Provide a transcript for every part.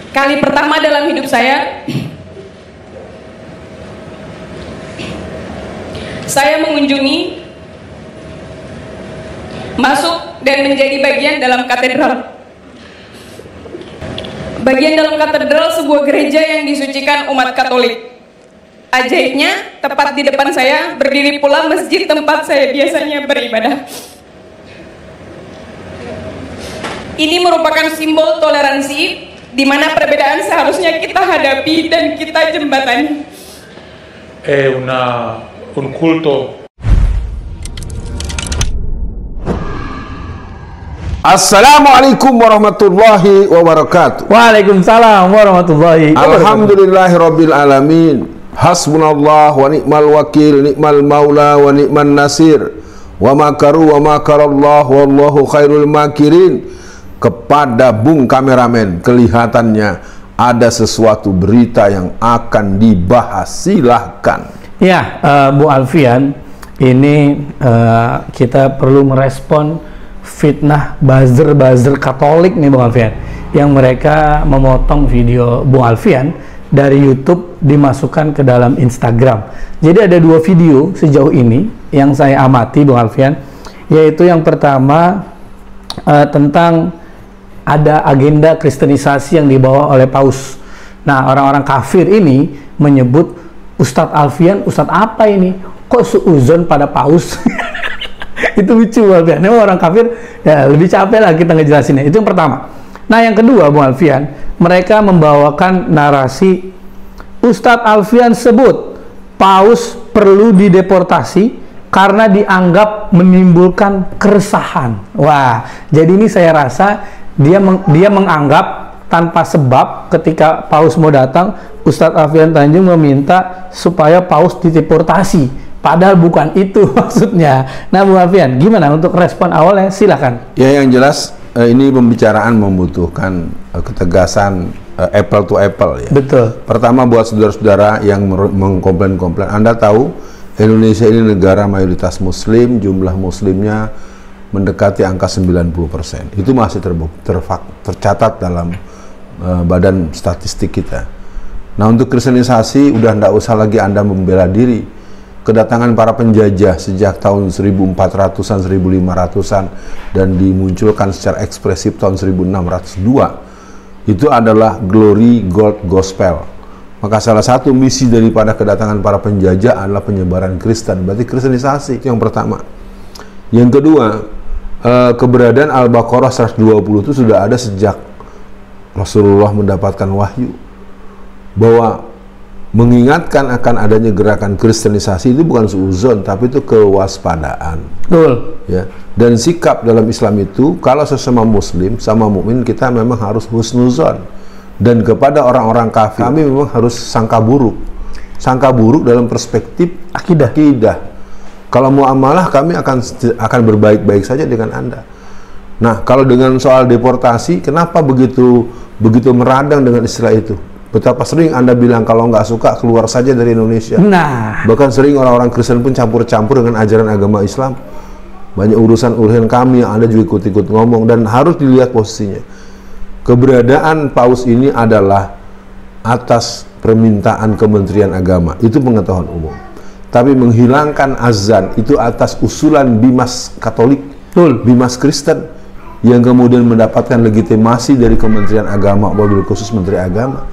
Kali pertama dalam hidup saya mengunjungi, masuk dan menjadi bagian dalam katedral. Bagian dalam katedral sebuah gereja yang disucikan umat Katolik. Ajaibnya, tepat di depan saya berdiri pula masjid tempat saya biasanya beribadah. Ini merupakan simbol toleransi, di mana perbedaan seharusnya kita hadapi dan kita jembatani. Un culto. Assalamualaikum warahmatullahi wabarakatuh. Waalaikumsalam warahmatullahi wabarakatuh. Alhamdulillahirabbil alamin. Hasbunallah wa ni'mal wakil, ni'mal maula wa ni'man nasir. Wa makaru wa makarallah wallahu khairul makirin. Kepada Bung Kameramen, kelihatannya ada sesuatu berita yang akan dibahas. Silahkan. Ya, Bu Alfian, ini kita perlu merespon fitnah buzzer Katolik nih Bung Alfian, yang mereka memotong video Bung Alfian dari YouTube dimasukkan ke dalam Instagram. Jadi ada dua video sejauh ini yang saya amati Bung Alfian, yaitu yang pertama tentang ada agenda kristenisasi yang dibawa oleh Paus. Nah, orang-orang kafir ini menyebut Ustadz Alfian, Ustadz apa ini? Kok suuzon pada Paus? Itu lucu Alfian. Memang orang kafir ya lebih capek lah kita ngejelasinnya. Itu yang pertama. Nah, yang kedua Bung Alfian, mereka membawakan narasi Ustadz Alfian sebut Paus perlu dideportasi karena dianggap menimbulkan keresahan. Wah, jadi ini saya rasa dia menganggap tanpa sebab ketika Paus mau datang, Ustadz Alfian Tanjung meminta supaya Paus dideportasi. Padahal bukan itu maksudnya. Nah, Bung Alfian, gimana untuk respon awalnya? Silakan. Ya, yang jelas ini pembicaraan membutuhkan ketegasan apple to apple ya. Betul. Pertama, buat saudara-saudara yang mengkomplain-komplain, Anda tahu Indonesia ini negara mayoritas Muslim, jumlah Muslimnya mendekati angka 90%. Itu masih tercatat dalam badan statistik kita. Nah, untuk kristenisasi udah nggak usah lagi Anda membela diri. Kedatangan para penjajah sejak tahun 1400-an, 1500-an dan dimunculkan secara ekspresif tahun 1602 itu adalah glory gold gospel. Maka salah satu misi daripada kedatangan para penjajah adalah penyebaran Kristen. Berarti kristenisasi itu yang pertama. Yang kedua, keberadaan Al-Baqarah 120 itu sudah ada sejak Rasulullah mendapatkan wahyu, bahwa mengingatkan akan adanya gerakan kristenisasi itu bukan suuzon, tapi itu kewaspadaan. Betul. Ya. Dan sikap dalam Islam itu, kalau sesama Muslim sama mukmin kita memang harus husnuzon, dan kepada orang-orang kafir kami memang harus sangka buruk dalam perspektif akidah. Kalau muamalah kami akan berbaik-baik saja dengan Anda. Nah, kalau dengan soal deportasi, kenapa begitu meradang dengan istilah itu? Betapa sering Anda bilang kalau nggak suka keluar saja dari Indonesia. Nah, bahkan sering orang-orang Kristen pun campur-campur dengan ajaran agama Islam. Banyak urusan kami yang Anda juga ikut-ikut ngomong, dan harus dilihat posisinya. Keberadaan Paus ini adalah atas permintaan Kementerian Agama, itu pengetahuan umum. Tapi menghilangkan azan itu atas usulan Bimas Katolik, Bimas Kristen, yang kemudian mendapatkan legitimasi dari Kementerian Agama, wabil khusus Menteri Agama.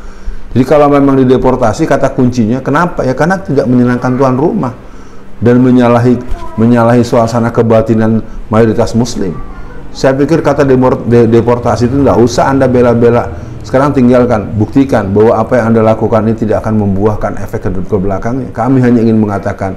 Jadi kalau memang dideportasi, kata kuncinya kenapa? Ya karena tidak menyenangkan tuan rumah dan menyalahi suasana kebatinan mayoritas Muslim. Saya pikir kata deportasi itu tidak usah Anda bela-bela. Sekarang tinggalkan, buktikan bahwa apa yang Anda lakukan ini tidak akan membuahkan efek ke belakangnya. Kami hanya ingin mengatakan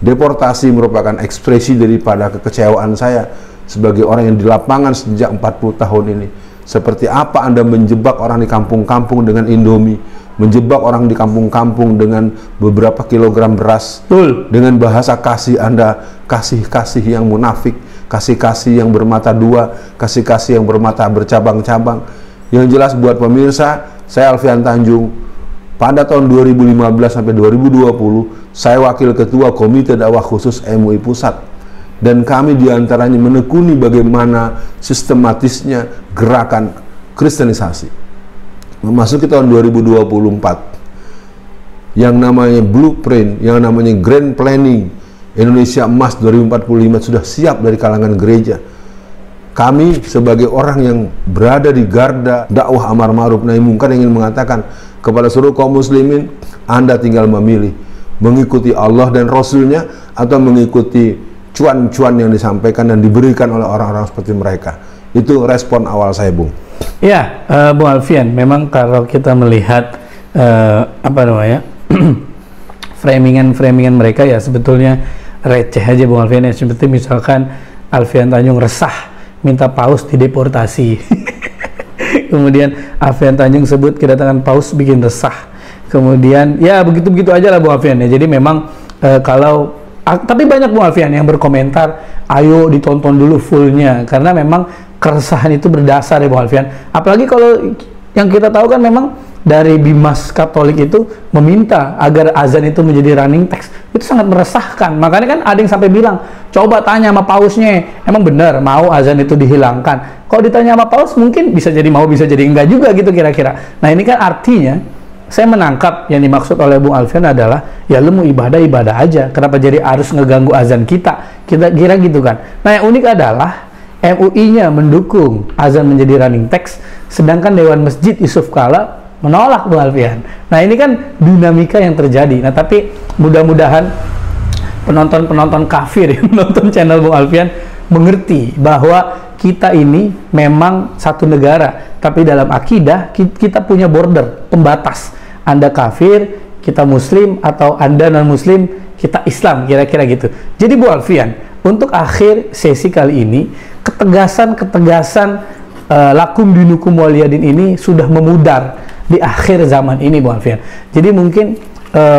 deportasi merupakan ekspresi daripada kekecewaan saya sebagai orang yang di lapangan sejak 40 tahun ini. Seperti apa Anda menjebak orang di kampung-kampung dengan Indomie, menjebak orang di kampung-kampung dengan beberapa kilogram beras, dengan bahasa kasih Anda, kasih-kasih yang munafik, kasih-kasih yang bermata dua, kasih-kasih yang bermata bercabang-cabang. Yang jelas buat pemirsa, saya Alfian Tanjung, pada tahun 2015 sampai 2020, saya wakil ketua Komite Dakwah Khusus MUI Pusat. Dan kami diantaranya menekuni bagaimana sistematisnya gerakan kristenisasi. memasuki tahun 2024, yang namanya blueprint, yang namanya grand planning Indonesia Emas 2045 sudah siap dari kalangan gereja. Kami sebagai orang yang berada di garda dakwah amar ma'ruf nahi munkar ingin mengatakan kepada seluruh kaum muslimin, Anda tinggal memilih mengikuti Allah dan Rasulnya atau mengikuti cuan-cuan yang disampaikan dan diberikan oleh orang-orang seperti mereka. Itu respon awal saya, Bung. Ya, Bung Alfian, memang kalau kita melihat framingan mereka ya sebetulnya receh aja, Bung Alfian. Ya, seperti misalkan Alfian Tanjung resah minta Paus dideportasi. Kemudian Alfian Tanjung sebut kedatangan Paus bikin resah. Kemudian ya begitu-begitu aja lah, Bung Alfian ya. Jadi memang tapi banyak, Bung Alfian, yang berkomentar ayo ditonton dulu fullnya, karena memang keresahan itu berdasar ya, Bung Alfian. Apalagi kalau yang kita tahu kan memang dari Bimas Katolik itu meminta agar azan itu menjadi running text. Itu sangat meresahkan. Makanya kan ada yang sampai bilang, coba tanya sama pausnya, emang benar mau azan itu dihilangkan? Kalau ditanya sama paus mungkin bisa jadi mau, bisa jadi enggak juga gitu kira-kira. Nah ini kan artinya saya menangkap yang dimaksud oleh Bung Alfian adalah ya lu mau ibadah aja, kenapa jadi harus ngeganggu azan kita kira gitu kan. Nah yang unik adalah MUI-nya mendukung azan menjadi running text, sedangkan Dewan Masjid Yusuf Kala menolak, Bung Alfian. Nah ini kan dinamika yang terjadi. Nah tapi mudah-mudahan penonton-penonton kafir yang menonton channel Bung Alfian mengerti bahwa kita ini memang satu negara, tapi dalam akidah kita punya border, pembatas. Anda kafir, kita muslim, atau Anda non-muslim, kita Islam, kira-kira gitu. Jadi Bung Alfian, untuk akhir sesi kali ini, ketegasan lakum dinukum waliyadin ini sudah memudar di akhir zaman ini, Bung Alfian. Jadi mungkin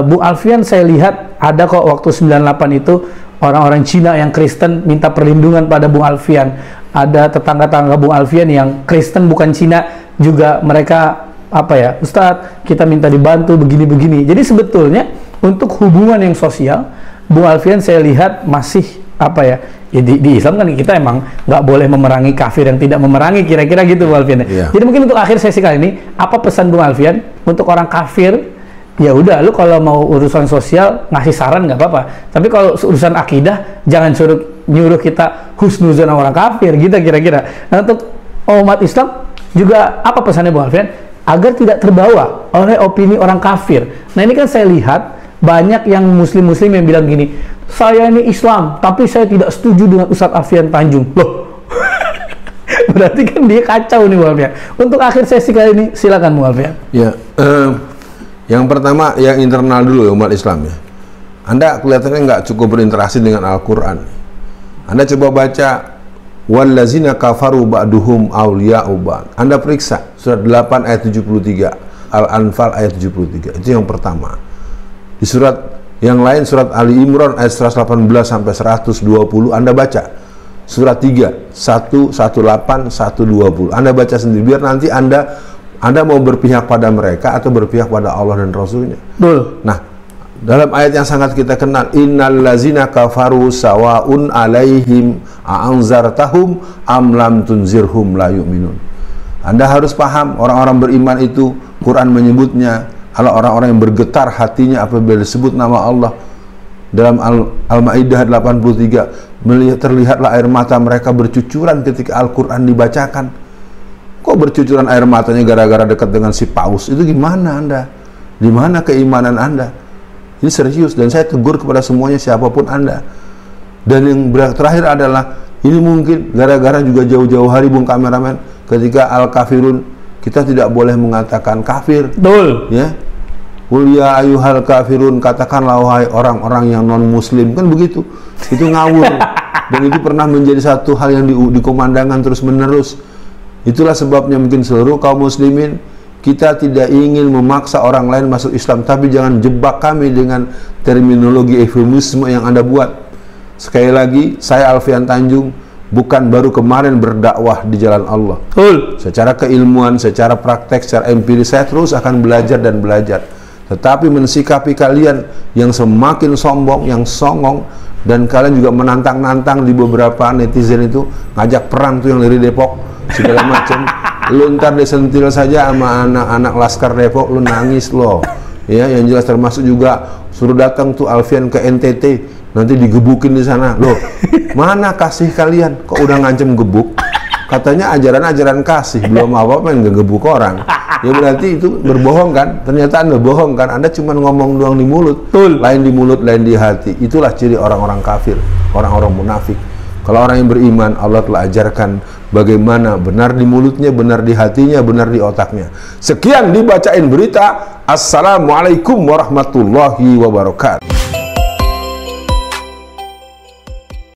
Bung Alfian saya lihat ada kok waktu 98 itu orang-orang Cina yang Kristen minta perlindungan pada Bung Alfian. Ada tetangga-tetangga Bung Alfian yang Kristen bukan Cina juga, mereka Ustadz kita minta dibantu begini-begini. Jadi sebetulnya untuk hubungan yang sosial, Bung Alfian saya lihat masih di Islam kan kita emang nggak boleh memerangi kafir yang tidak memerangi, kira-kira gitu, Bung Alfian. Yeah. Jadi mungkin untuk akhir sesi kali ini, apa pesan Bung Alfian untuk orang kafir? Ya udah, lu kalau mau urusan sosial ngasih saran nggak apa-apa, tapi kalau urusan akidah jangan nyuruh kita husnuzon orang kafir gitu kira-kira. Nah untuk umat Islam juga apa pesannya, Bung Alfian, agar tidak terbawa oleh opini orang kafir? Nah ini kan saya lihat banyak yang muslim-muslim yang bilang gini, saya ini Islam tapi saya tidak setuju dengan Ustadz Alfian Tanjung. Loh berarti kan dia kacau nih, Bung Alfian. Untuk akhir sesi kali ini silakan, Bung Alfian. Ya, yang pertama yang internal dulu ya, umat Islam ya. Anda kelihatannya nggak cukup berinteraksi dengan Al-Quran. Anda coba baca wallazina kafaru ba'duhum awliya'u ba'd. Anda periksa surat 8 ayat 73, Al-Anfal ayat 73. Itu yang pertama. Di surat yang lain, surat Ali Imran ayat 118 sampai 120, Anda baca surat 3 118 120. Anda baca sendiri biar nanti Anda mau berpihak pada mereka atau berpihak pada Allah dan Rasulnya. Betul. Nah, dalam ayat yang sangat kita kenal, innal lazina kafaru sawaun alaihim a'anzartahum am lam tunzirhum la yu'minun. Anda harus paham, orang-orang beriman itu Quran menyebutnya adalah orang-orang yang bergetar hatinya apabila disebut nama Allah. Dalam Al-Maidah 83, terlihatlah air mata mereka bercucuran ketika Al-Quran dibacakan. Kok bercucuran air matanya gara-gara dekat dengan si paus? Itu gimana Anda? Di mana keimanan Anda? Ini serius, dan saya tegur kepada semuanya, siapapun Anda. Dan yang terakhir adalah, ini mungkin gara-gara juga jauh-jauh hari, Bung kameramen, ketika Al-Kafirun, kita tidak boleh mengatakan kafir. Betul. Ya. Qul ya ayyuhal kafirun, katakanlah wahai orang-orang yang non-muslim, kan begitu. Itu ngawur. Dan itu pernah menjadi satu hal yang dikomandangkan terus-menerus. Itulah sebabnya mungkin seluruh kaum muslimin, kita tidak ingin memaksa orang lain masuk Islam, tapi jangan jebak kami dengan terminologi eufemisme yang Anda buat. Sekali lagi, saya Alfian Tanjung bukan baru kemarin berdakwah di jalan Allah. Secara keilmuan, secara praktek, secara empiris, saya terus akan belajar dan belajar. Tetapi mensikapi kalian yang semakin sombong, yang songong, dan kalian juga menantang-nantang di beberapa netizen itu, ngajak perang tuh yang dari Depok, segala macam. Lu ntar disentil saja sama anak-anak Laskar Depok, lu nangis loh. Ya, yang jelas termasuk juga suruh datang tuh Alfian ke NTT, nanti digebukin di sana. Loh, mana kasih kalian? Kok udah ngancem gebuk? Katanya ajaran-ajaran kasih, belum apa-apa yang ngegebuk orang. Ya berarti itu berbohong kan? Ternyata Anda bohong kan? Anda cuma ngomong doang di mulut, lain di mulut, lain di hati. Itulah ciri orang-orang kafir, orang-orang munafik. Kalau orang yang beriman, Allah telah ajarkan bagaimana benar di mulutnya, benar di hatinya, benar di otaknya. Sekian dibacain berita. Assalamualaikum warahmatullahi wabarakatuh.